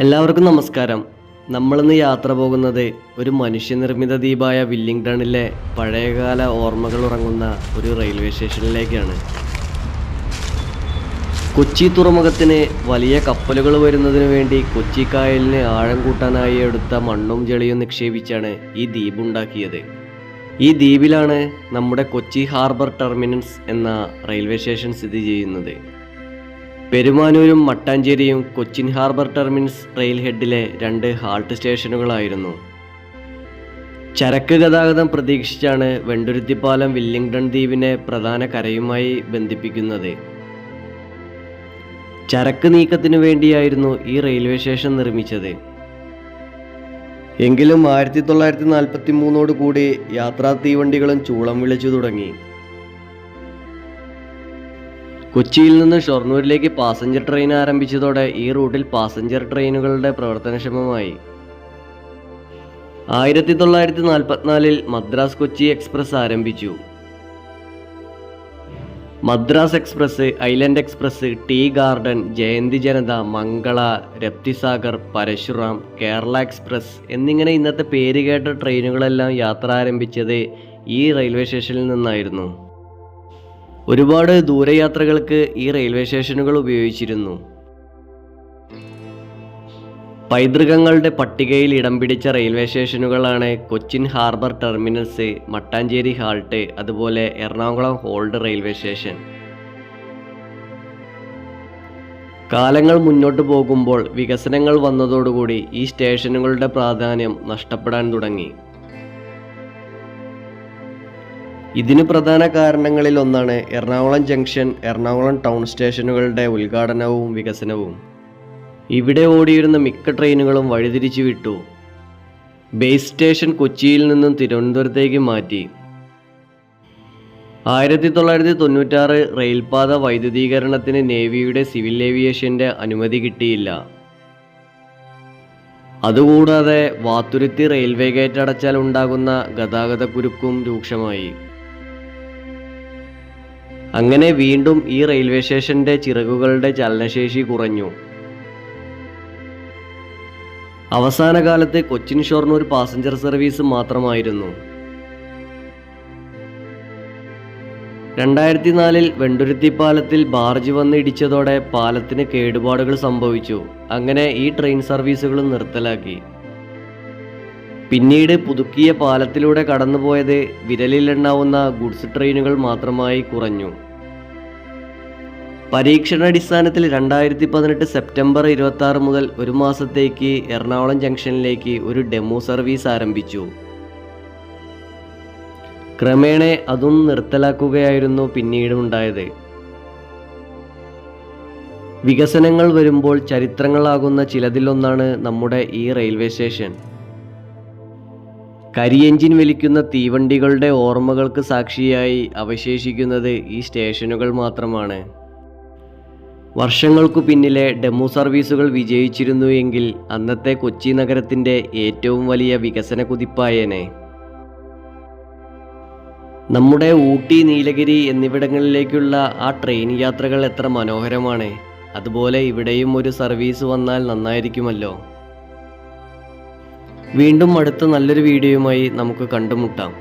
എല്ലാവർക്കും നമസ്കാരം. നമ്മളിന്ന് യാത്ര പോകുന്നത് ഒരു മനുഷ്യനിർമ്മിത ദ്വീപായ വില്ലിംഗ്ടണിലെ പഴയകാല ഓർമ്മകൾ ഉറങ്ങുന്ന ഒരു റെയിൽവേ സ്റ്റേഷനിലേക്കാണ്. കൊച്ചി തുറമുഖത്തിന് വലിയ കപ്പലുകൾ വരുന്നതിനു വേണ്ടി കൊച്ചി കായലിന് ആഴം കൂട്ടാനായി എടുത്ത മണ്ണും ചെളിയും നിക്ഷേപിച്ചാണ് ഈ ദ്വീപ് ഉണ്ടാക്കിയത്. ഈ ദ്വീപിലാണ് നമ്മുടെ കൊച്ചി ഹാർബർ ടെർമിനൽസ് എന്ന റെയിൽവേ സ്റ്റേഷൻ സ്ഥിതി ചെയ്യുന്നത്. പെരുമാനൂരും മട്ടാഞ്ചേരിയും കൊച്ചിൻ ഹാർബർ ടെർമിനൽസ് റെയിൽ ഹെഡിലെ 2 ഹാൾട്ട് സ്റ്റേഷനുകളായിരുന്നു. ചരക്ക് ഗതാഗതം പ്രതീക്ഷിച്ചാണ് വെണ്ടുരുത്തിപ്പാലം വില്ലിംഗ്ടൺ ദ്വീപിനെ പ്രധാന കരയുമായി ബന്ധിപ്പിക്കുന്നത്. ചരക്ക് നീക്കത്തിനു വേണ്ടിയായിരുന്നു ഈ റെയിൽവേ സ്റ്റേഷൻ നിർമ്മിച്ചത്. എങ്കിലും 1943 കൂടി യാത്രാ തീവണ്ടികളും ചൂളം വിളിച്ചു തുടങ്ങി. കൊച്ചിയിൽ നിന്ന് ഷൊർണൂരിലേക്ക് പാസഞ്ചർ ട്രെയിൻ ആരംഭിച്ചതോടെ ഈ റൂട്ടിൽ പാസഞ്ചർ ട്രെയിനുകളുടെ പ്രവർത്തനക്ഷമമായി. 1944 മദ്രാസ് കൊച്ചി എക്സ്പ്രസ് ആരംഭിച്ചു. Madras express, island express, tea garden, Jayanti Janata, Mangala, Raptisagar, Parashuram, Kerala express എന്നിങ്ങനെ ഇന്നത്തെ പേരുകേട്ട ട്രെയിനുകളെല്ലാം യാത്ര ആരംഭിച്ചത് ഈ റെയിൽവേ സ്റ്റേഷനിൽ നിന്നായിരുന്നു. ഒരുപാട് ദൂരയാത്രകൾക്ക് ഈ റെയിൽവേ സ്റ്റേഷനുകൾ ഉപയോഗിച്ചിരുന്നു. പൈതൃകങ്ങളുടെ പട്ടികയിൽ ഇടം പിടിച്ച റെയിൽവേ സ്റ്റേഷനുകളാണ് Cochin harbour terminals, Mattancherry halt, അതുപോലെ എറണാകുളം ഹോൾഡ് റെയിൽവേ സ്റ്റേഷൻ. കാലങ്ങൾ മുന്നോട്ട് പോകുമ്പോൾ വികസനങ്ങൾ വന്നതോടുകൂടി ഈ സ്റ്റേഷനുകളുടെ പ്രാധാന്യം നഷ്ടപ്പെടാൻ തുടങ്ങി. ഇതിന് പ്രധാന കാരണങ്ങളിൽ ഒന്നാണ് എറണാകുളം ജംഗ്ഷൻ, എറണാകുളം ടൗൺ സ്റ്റേഷനുകളുടെ ഉദ്ഘാടനവും വികസനവും. ഇവിടെ ഓടിയിരുന്ന മിക്ക ട്രെയിനുകളും വഴിതിരിച്ചു വിട്ടു. ബേസ് സ്റ്റേഷൻ കൊച്ചിയിൽ നിന്നും തിരുവനന്തപുരത്തേക്ക് മാറ്റി. 1996 റെയിൽപാത വൈദ്യുതീകരണത്തിന് നേവിയുടെ സിവിൽ ഏവിയേഷന്റെ അനുമതി കിട്ടിയില്ല. അതുകൂടാതെ വാത്തുരുത്തി റെയിൽവേ ഗേറ്റ് അടച്ചാൽ ഉണ്ടാകുന്ന ഗതാഗതക്കുരുക്കും രൂക്ഷമായി. അങ്ങനെ വീണ്ടും ഈ റെയിൽവേ സ്റ്റേഷന്റെ ചിറകുകളുടെ ചലനശേഷി കുറഞ്ഞു. അവസാന കാലത്ത് കൊച്ചിൻ ഷൊർണൂർ പാസഞ്ചർ സർവീസ് മാത്രമായിരുന്നു. 2004 വെണ്ടുരുത്തിപ്പാലത്തിൽ ബാർജ് വന്ന് ഇടിച്ചതോടെ പാലത്തിന് കേടുപാടുകൾ സംഭവിച്ചു. അങ്ങനെ ഈ ട്രെയിൻ സർവീസുകളും നിർത്തലാക്കി. പിന്നീട് പുതുക്കിയ പാലത്തിലൂടെ കടന്നുപോയത് വിരലിലെണ്ണാവുന്ന ഗുഡ്സ് ട്രെയിനുകൾ മാത്രമായി കുറഞ്ഞു. പരീക്ഷണാടിസ്ഥാനത്തിൽ 2018 സെപ്റ്റംബർ 26 മുതൽ ഒരു മാസത്തേക്ക് എറണാകുളം ജംഗ്ഷനിലേക്ക് ഒരു ഡെമോ സർവീസ് ആരംഭിച്ചു. ക്രമേണ അതും നിർത്തലാക്കുകയായിരുന്നു പിന്നീട് ഉണ്ടായത്. വികസനങ്ങൾ വരുമ്പോൾ ചരിത്രങ്ങളാകുന്ന ചിലതിലൊന്നാണ് നമ്മുടെ ഈ റെയിൽവേ സ്റ്റേഷൻ. കരിയെഞ്ചിൻ വലിക്കുന്ന തീവണ്ടികളുടെ ഓർമ്മകൾക്ക് സാക്ഷിയായി അവശേഷിക്കുന്നത് ഈ സ്റ്റേഷനുകൾ മാത്രമാണ്. വർഷങ്ങൾക്കു പിന്നിലെ ഡെമോ സർവീസുകൾ വിജയിച്ചിരുന്നു എങ്കിൽ അന്നത്തെ കൊച്ചി നഗരത്തിൻ്റെ ഏറ്റവും വലിയ വികസന കുതിപ്പായേനെ. നമ്മുടെ ഊട്ടി, നീലഗിരി എന്നിവിടങ്ങളിലേക്കുള്ള ആ ട്രെയിൻ യാത്രകൾ എത്ര മനോഹരമാണ്. അതുപോലെ ഇവിടെയും ഒരു സർവീസ് വന്നാൽ നന്നായിരിക്കുമല്ലോ. വീണ്ടും അടുത്ത നല്ലൊരു വീഡിയോയുമായി നമുക്ക് കണ്ടുമുട്ടാം.